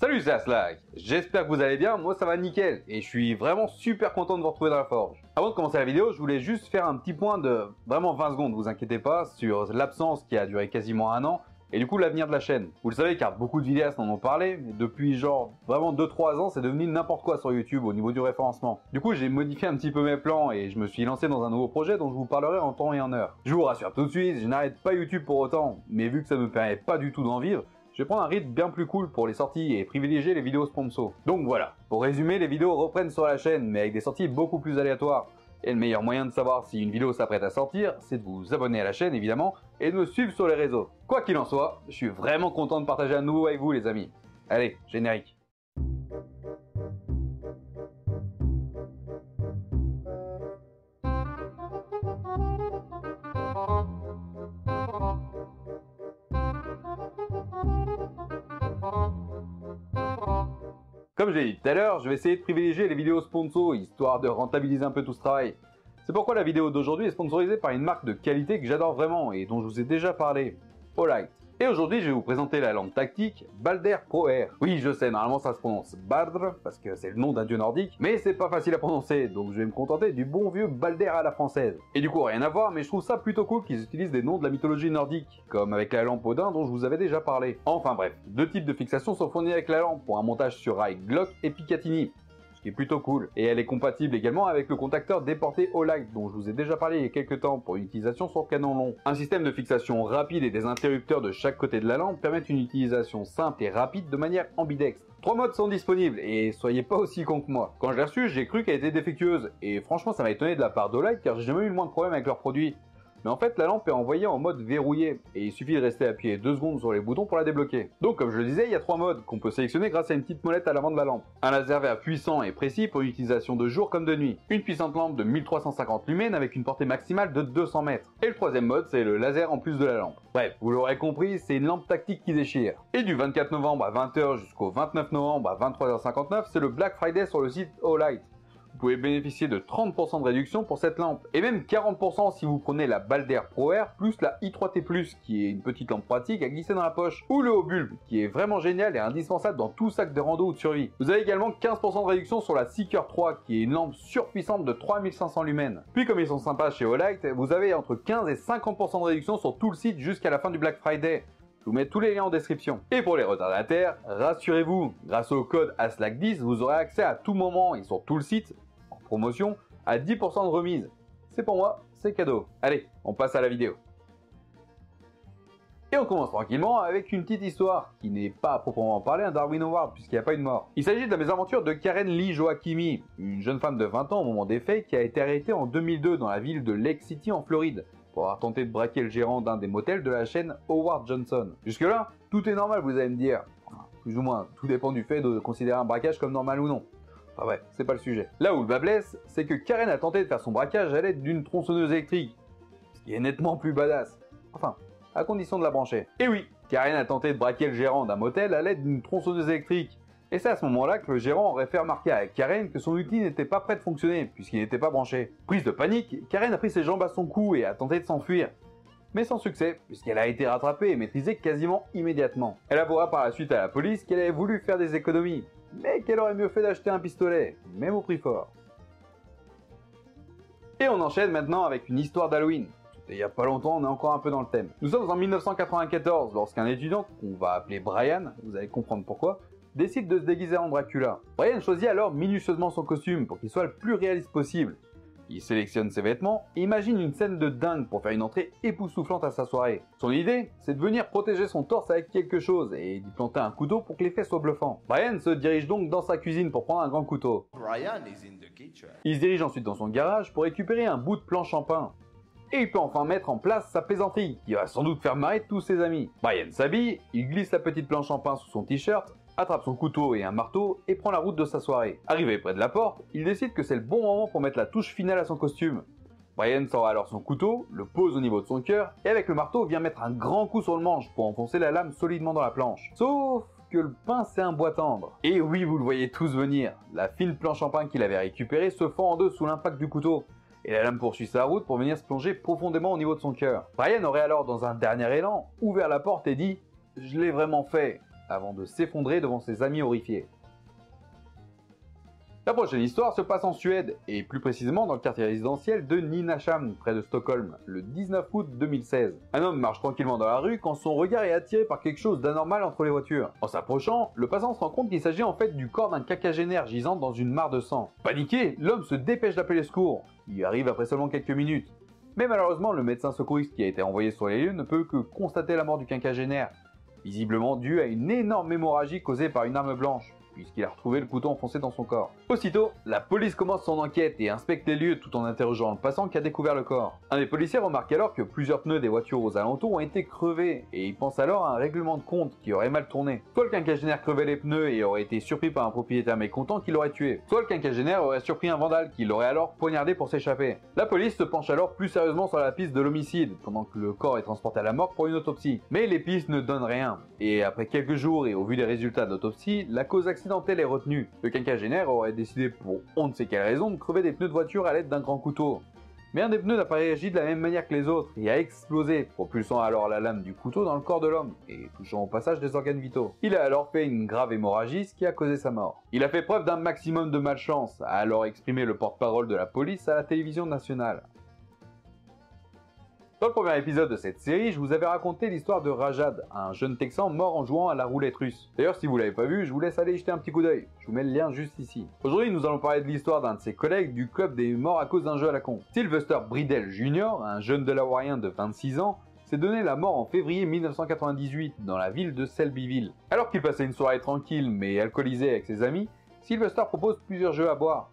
Salut, c'est Aslak. J'espère que vous allez bien, moi ça va nickel et je suis vraiment super content de vous retrouver dans la forge. Avant de commencer la vidéo, je voulais juste faire un petit point de vraiment 20 secondes, vous inquiétez pas, sur l'absence qui a duré quasiment un an et du coup l'avenir de la chaîne. Vous le savez car beaucoup de vidéastes en ont parlé, mais depuis genre vraiment 2-3 ans c'est devenu n'importe quoi sur YouTube au niveau du référencement. Du coup j'ai modifié un petit peu mes plans et je me suis lancé dans un nouveau projet dont je vous parlerai en temps et en heure. Je vous rassure tout de suite, je n'arrête pas YouTube pour autant, mais vu que ça ne me permet pas du tout d'en vivre, je vais prendre un rythme bien plus cool pour les sorties et privilégier les vidéos sponsors. Donc voilà, pour résumer, les vidéos reprennent sur la chaîne mais avec des sorties beaucoup plus aléatoires. Et le meilleur moyen de savoir si une vidéo s'apprête à sortir, c'est de vous abonner à la chaîne évidemment et de me suivre sur les réseaux. Quoi qu'il en soit, je suis vraiment content de partager à nouveau avec vous les amis. Allez, générique. Comme j'ai dit tout à l'heure, je vais essayer de privilégier les vidéos sponsors, histoire de rentabiliser un peu tout ce travail. C'est pourquoi la vidéo d'aujourd'hui est sponsorisée par une marque de qualité que j'adore vraiment et dont je vous ai déjà parlé, Olight. Et aujourd'hui, je vais vous présenter la lampe tactique Balder Pro Air. Oui, je sais, normalement ça se prononce Baldr, parce que c'est le nom d'un dieu nordique, mais c'est pas facile à prononcer, donc je vais me contenter du bon vieux Balder à la française. Et du coup, rien à voir, mais je trouve ça plutôt cool qu'ils utilisent des noms de la mythologie nordique, comme avec la lampe Odin dont je vous avais déjà parlé. Enfin bref, deux types de fixations sont fournis avec la lampe pour un montage sur rail Glock et Picatinny, ce qui est plutôt cool. Et elle est compatible également avec le contacteur déporté Olight dont je vous ai déjà parlé il y a quelques temps pour une utilisation sur canon long. Un système de fixation rapide et des interrupteurs de chaque côté de la lampe permettent une utilisation simple et rapide de manière ambidextre. 3 modes sont disponibles et soyez pas aussi con que moi. Quand je l'ai reçue, j'ai cru qu'elle était défectueuse et franchement ça m'a étonné de la part d'Olight car j'ai jamais eu le moins de problème avec leurs produits. Mais en fait, la lampe est envoyée en mode verrouillé et il suffit de rester appuyé 2 secondes sur les boutons pour la débloquer. Donc comme je le disais, il y a 3 modes qu'on peut sélectionner grâce à une petite molette à l'avant de la lampe. Un laser vert puissant et précis pour une utilisation de jour comme de nuit. Une puissante lampe de 1350 lumens avec une portée maximale de 200 mètres. Et le troisième mode, c'est le laser en plus de la lampe. Bref, vous l'aurez compris, c'est une lampe tactique qui déchire. Et du 24 novembre à 20h jusqu'au 29 novembre à 23h59, c'est le Black Friday sur le site Olight. Vous pouvez bénéficier de 30% de réduction pour cette lampe, et même 40% si vous prenez la Balder Pro Air plus la i3T+, qui est une petite lampe pratique à glisser dans la poche, ou le haut bulbe, qui est vraiment génial et indispensable dans tout sac de rando ou de survie. Vous avez également 15% de réduction sur la Seeker 3, qui est une lampe surpuissante de 3500 lumens. Puis comme ils sont sympas chez Olight, vous avez entre 15 et 50% de réduction sur tout le site jusqu'à la fin du Black Friday. Je vous mets tous les liens en description. Et pour les retardataires, rassurez-vous, grâce au code ASLAC10, vous aurez accès à tout moment et sur tout le site, en promotion, à 10% de remise. C'est pour moi, c'est cadeau. Allez, on passe à la vidéo. Et on commence tranquillement avec une petite histoire, qui n'est pas à proprement parler un Darwin Award, puisqu'il n'y a pas eu de mort. Il s'agit de la mésaventure de Karen Lee Joachimi, une jeune femme de 20 ans au moment des faits, qui a été arrêtée en 2002 dans la ville de Lake City en Floride, pour avoir tenté de braquer le gérant d'un des motels de la chaîne Howard Johnson. Jusque là, tout est normal vous allez me dire. Enfin, plus ou moins, tout dépend du fait de considérer un braquage comme normal ou non. Enfin ouais, c'est pas le sujet. Là où le bas blesse, c'est que Karen a tenté de faire son braquage à l'aide d'une tronçonneuse électrique, ce qui est nettement plus badass. Enfin, à condition de la brancher. Et oui, Karen a tenté de braquer le gérant d'un motel à l'aide d'une tronçonneuse électrique. Et c'est à ce moment-là que le gérant aurait fait remarquer à Karen que son outil n'était pas prêt de fonctionner, puisqu'il n'était pas branché. Prise de panique, Karen a pris ses jambes à son cou et a tenté de s'enfuir. Mais sans succès, puisqu'elle a été rattrapée et maîtrisée quasiment immédiatement. Elle avouera par la suite à la police qu'elle avait voulu faire des économies, mais qu'elle aurait mieux fait d'acheter un pistolet, même au prix fort. Et on enchaîne maintenant avec une histoire d'Halloween. C'était il y a pas longtemps, on est encore un peu dans le thème. Nous sommes en 1994, lorsqu'un étudiant, qu'on va appeler Brian, vous allez comprendre pourquoi, décide de se déguiser en Dracula. Brian choisit alors minutieusement son costume pour qu'il soit le plus réaliste possible. Il sélectionne ses vêtements et imagine une scène de dingue pour faire une entrée époustouflante à sa soirée. Son idée, c'est de venir protéger son torse avec quelque chose et d'y planter un couteau pour que l'effet soit bluffant. Brian se dirige donc dans sa cuisine pour prendre un grand couteau. Il se dirige ensuite dans son garage pour récupérer un bout de planche en pin. Et il peut enfin mettre en place sa plaisanterie, qui va sans doute faire marrer tous ses amis. Brian s'habille, il glisse la petite planche en pin sous son t-shirt, attrape son couteau et un marteau et prend la route de sa soirée. Arrivé près de la porte, il décide que c'est le bon moment pour mettre la touche finale à son costume. Brian sort alors son couteau, le pose au niveau de son cœur et avec le marteau vient mettre un grand coup sur le manche pour enfoncer la lame solidement dans la planche. Sauf que le pain c'est un bois tendre. Et oui, vous le voyez tous venir, la fine planche en pain qu'il avait récupérée se fend en deux sous l'impact du couteau. Et la lame poursuit sa route pour venir se plonger profondément au niveau de son cœur. Brian aurait alors, dans un dernier élan, ouvert la porte et dit « Je l'ai vraiment fait ». avant de s'effondrer devant ses amis horrifiés. La prochaine histoire se passe en Suède, et plus précisément dans le quartier résidentiel de Nynäshamn, près de Stockholm, le 19 août 2016. Un homme marche tranquillement dans la rue quand son regard est attiré par quelque chose d'anormal entre les voitures. En s'approchant, le passant se rend compte qu'il s'agit en fait du corps d'un quinquagénaire gisant dans une mare de sang. Paniqué, l'homme se dépêche d'appeler le secours. Il arrive après seulement quelques minutes. Mais malheureusement, le médecin secouriste qui a été envoyé sur les lieux ne peut que constater la mort du quinquagénaire, visiblement due à une énorme hémorragie causée par une arme blanche, puisqu'il a retrouvé le couteau enfoncé dans son corps. Aussitôt, la police commence son enquête et inspecte les lieux tout en interrogeant le passant qui a découvert le corps. Un des policiers remarque alors que plusieurs pneus des voitures aux alentours ont été crevés, et il pense alors à un règlement de compte qui aurait mal tourné. Soit le quinquagénaire crevait les pneus et aurait été surpris par un propriétaire mécontent qui l'aurait tué, soit le quinquagénaire aurait surpris un vandale qui l'aurait alors poignardé pour s'échapper. La police se penche alors plus sérieusement sur la piste de l'homicide, pendant que le corps est transporté à la morgue pour une autopsie. Mais les pistes ne donnent rien, et après quelques jours et au vu des résultats de l'autopsie, la cause accidentelle est retenue. Le quinquagénaire aurait décidé pour on ne sait quelle raison de crever des pneus de voiture à l'aide d'un grand couteau. Mais un des pneus n'a pas réagi de la même manière que les autres et a explosé, propulsant alors la lame du couteau dans le corps de l'homme et touchant au passage des organes vitaux. Il a alors fait une grave hémorragie, ce qui a causé sa mort. Il a fait preuve d'un maximum de malchance, a alors exprimé le porte-parole de la police à la télévision nationale. Dans le premier épisode de cette série, je vous avais raconté l'histoire de Rajad, un jeune Texan mort en jouant à la roulette russe. D'ailleurs, si vous l'avez pas vu, je vous laisse aller y jeter un petit coup d'œil. Je vous mets le lien juste ici. Aujourd'hui, nous allons parler de l'histoire d'un de ses collègues du club des morts à cause d'un jeu à la con. Sylvester Bridell Jr., un jeune Delawareien de 26 ans, s'est donné la mort en février 1998 dans la ville de Selbyville. Alors qu'il passait une soirée tranquille mais alcoolisée avec ses amis, Sylvester propose plusieurs jeux à boire.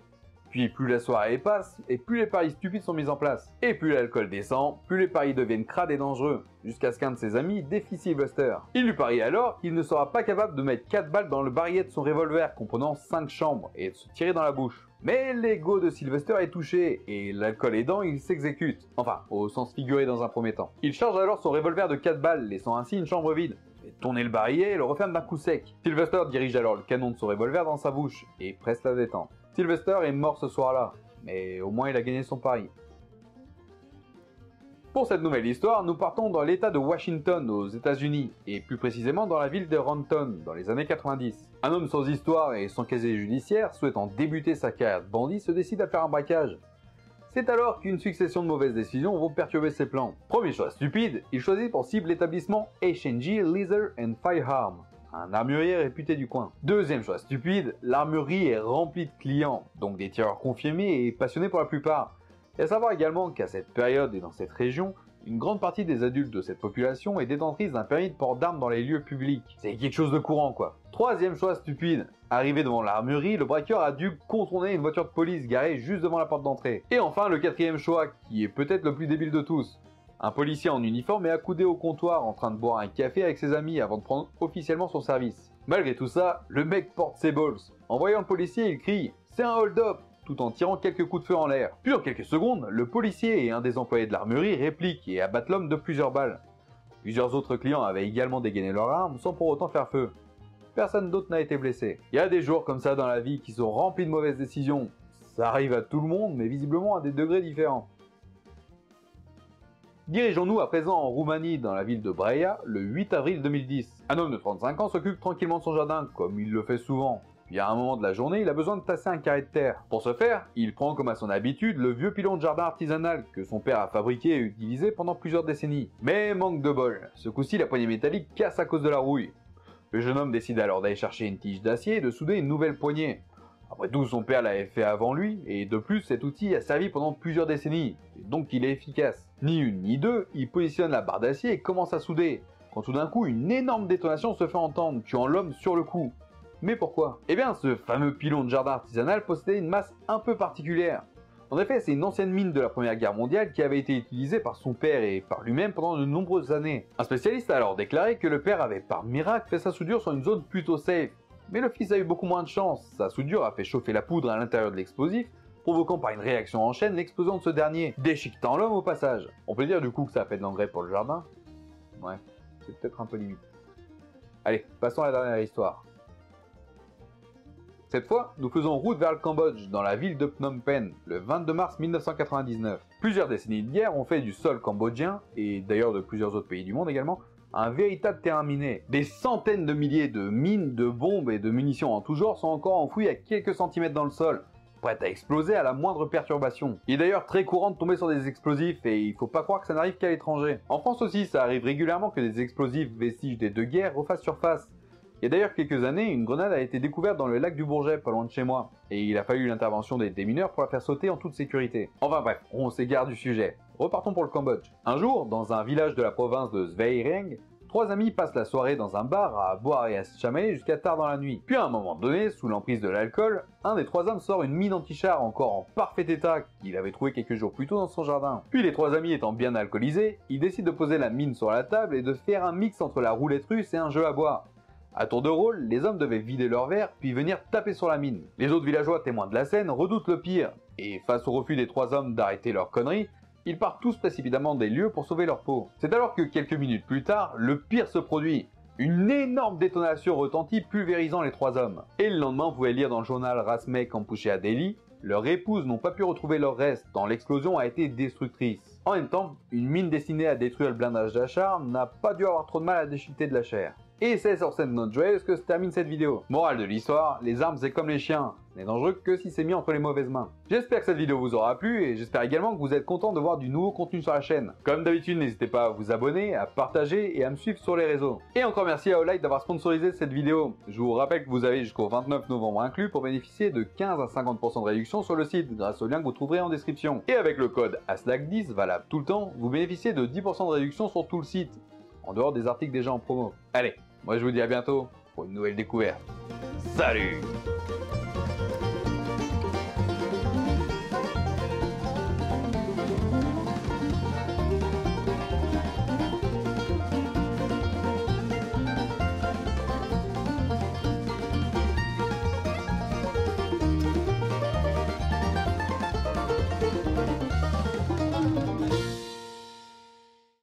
Puis plus la soirée passe, et plus les paris stupides sont mis en place. Et plus l'alcool descend, plus les paris deviennent crades et dangereux, jusqu'à ce qu'un de ses amis défie Sylvester. Il lui parie alors qu'il ne sera pas capable de mettre 4 balles dans le barillet de son revolver comprenant 5 chambres, et de se tirer dans la bouche. Mais l'ego de Sylvester est touché, et l'alcool aidant, il s'exécute. Enfin, au sens figuré dans un premier temps. Il charge alors son revolver de 4 balles, laissant ainsi une chambre vide. Il fait tourner le barillet et le referme d'un coup sec. Sylvester dirige alors le canon de son revolver dans sa bouche, et presse la détente. Sylvester est mort ce soir-là, mais au moins il a gagné son pari. Pour cette nouvelle histoire, nous partons dans l'état de Washington aux États-Unis, et plus précisément dans la ville de Renton, dans les années 90. Un homme sans histoire et sans casier judiciaire, souhaitant débuter sa carrière de bandit, se décide à faire un braquage. C'est alors qu'une succession de mauvaises décisions vont perturber ses plans. Premier choix stupide, il choisit pour cible l'établissement H&G Leather and Firearms, un armurier réputé du coin. Deuxième choix stupide, l'armurerie est remplie de clients, donc des tireurs confirmés et passionnés pour la plupart. Et à savoir également qu'à cette période et dans cette région, une grande partie des adultes de cette population est détentrice d'un permis de port d'armes dans les lieux publics. C'est quelque chose de courant quoi. Troisième choix stupide, arrivé devant l'armurerie, le braqueur a dû contourner une voiture de police garée juste devant la porte d'entrée. Et enfin le quatrième choix, qui est peut-être le plus débile de tous. Un policier en uniforme est accoudé au comptoir en train de boire un café avec ses amis avant de prendre officiellement son service. Malgré tout ça, le mec porte ses balls. En voyant le policier, il crie « C'est un hold-up !» tout en tirant quelques coups de feu en l'air. Puis en quelques secondes, le policier et un des employés de l'armurerie répliquent et abattent l'homme de plusieurs balles. Plusieurs autres clients avaient également dégainé leurs armes sans pour autant faire feu. Personne d'autre n'a été blessé. Il y a des jours comme ça dans la vie qui sont remplis de mauvaises décisions. Ça arrive à tout le monde, mais visiblement à des degrés différents. Dirigeons-nous à présent en Roumanie, dans la ville de Brea, le 8 avril 2010. Un homme de 35 ans s'occupe tranquillement de son jardin, comme il le fait souvent. Puis à un moment de la journée, il a besoin de tasser un carré de terre. Pour ce faire, il prend comme à son habitude le vieux pilon de jardin artisanal que son père a fabriqué et utilisé pendant plusieurs décennies. Mais manque de bol, ce coup-ci la poignée métallique casse à cause de la rouille. Le jeune homme décide alors d'aller chercher une tige d'acier et de souder une nouvelle poignée. Après tout, son père l'avait fait avant lui, et de plus, cet outil a servi pendant plusieurs décennies, et donc il est efficace. Ni une ni deux, il positionne la barre d'acier et commence à souder, quand tout d'un coup, une énorme détonation se fait entendre, tuant l'homme sur le coup. Mais pourquoi? Eh bien, ce fameux pilon de jardin artisanal possédait une masse un peu particulière. En effet, c'est une ancienne mine de la Première Guerre mondiale qui avait été utilisée par son père et par lui-même pendant de nombreuses années. Un spécialiste a alors déclaré que le père avait par miracle fait sa soudure sur une zone plutôt safe. Mais le fils a eu beaucoup moins de chance, sa soudure a fait chauffer la poudre à l'intérieur de l'explosif, provoquant par une réaction en chaîne l'explosion de ce dernier, déchiquetant l'homme au passage. On peut dire du coup que ça a fait de l'engrais pour le jardin? Ouais, c'est peut-être un peu limite. Allez, passons à la dernière histoire. Cette fois, nous faisons route vers le Cambodge, dans la ville de Phnom Penh, le 22 mars 1999. Plusieurs décennies de guerre ont fait du sol cambodgien, et d'ailleurs de plusieurs autres pays du monde également, un véritable terrain miné. Des centaines de milliers de mines, de bombes et de munitions en tout genre sont encore enfouies à quelques centimètres dans le sol, prêtes à exploser à la moindre perturbation. Il est d'ailleurs très courant de tomber sur des explosifs et il faut pas croire que ça n'arrive qu'à l'étranger. En France aussi, ça arrive régulièrement que des explosifs vestiges des deux guerres refassent surface. Il y a d'ailleurs quelques années, une grenade a été découverte dans le lac du Bourget, pas loin de chez moi, et il a fallu l'intervention des démineurs pour la faire sauter en toute sécurité. Enfin bref, on s'égare du sujet. Repartons pour le Cambodge. Un jour, dans un village de la province de Svay Rieng, 3 amis passent la soirée dans un bar à boire et à se chamailler jusqu'à tard dans la nuit. Puis à un moment donné, sous l'emprise de l'alcool, un des 3 hommes sort une mine anti-char encore en parfait état qu'il avait trouvé quelques jours plus tôt dans son jardin. Puis les 3 amis étant bien alcoolisés, ils décident de poser la mine sur la table et de faire un mix entre la roulette russe et un jeu à boire. À tour de rôle, les hommes devaient vider leur verre puis venir taper sur la mine. Les autres villageois témoins de la scène redoutent le pire, et face au refus des 3 hommes d'arrêter leur conneries, ils partent tous précipitamment des lieux pour sauver leur peau. C'est alors que quelques minutes plus tard, le pire se produit. Une énorme détonation retentit pulvérisant les 3 hommes. Et le lendemain, vous pouvez lire dans le journal Rasmek Empouché à Delhi, leurs épouses n'ont pas pu retrouver leurs restes tant l'explosion a été destructrice. En même temps, une mine destinée à détruire le blindage d'Achar n'a pas dû avoir trop de mal à déchiqueter de la chair. Et c'est sur cette note joyeuse que se termine cette vidéo. Morale de l'histoire, les armes c'est comme les chiens, ce n'est dangereux que si c'est mis entre les mauvaises mains. J'espère que cette vidéo vous aura plu et j'espère également que vous êtes content de voir du nouveau contenu sur la chaîne. Comme d'habitude, n'hésitez pas à vous abonner, à partager et à me suivre sur les réseaux. Et encore merci à Olight d'avoir sponsorisé cette vidéo. Je vous rappelle que vous avez jusqu'au 29 novembre inclus pour bénéficier de 15 à 50% de réduction sur le site grâce au lien que vous trouverez en description. Et avec le code ASLAC10 valable tout le temps, vous bénéficiez de 10% de réduction sur tout le site, en dehors des articles déjà en promo. Allez, moi je vous dis à bientôt pour une nouvelle découverte. Salut!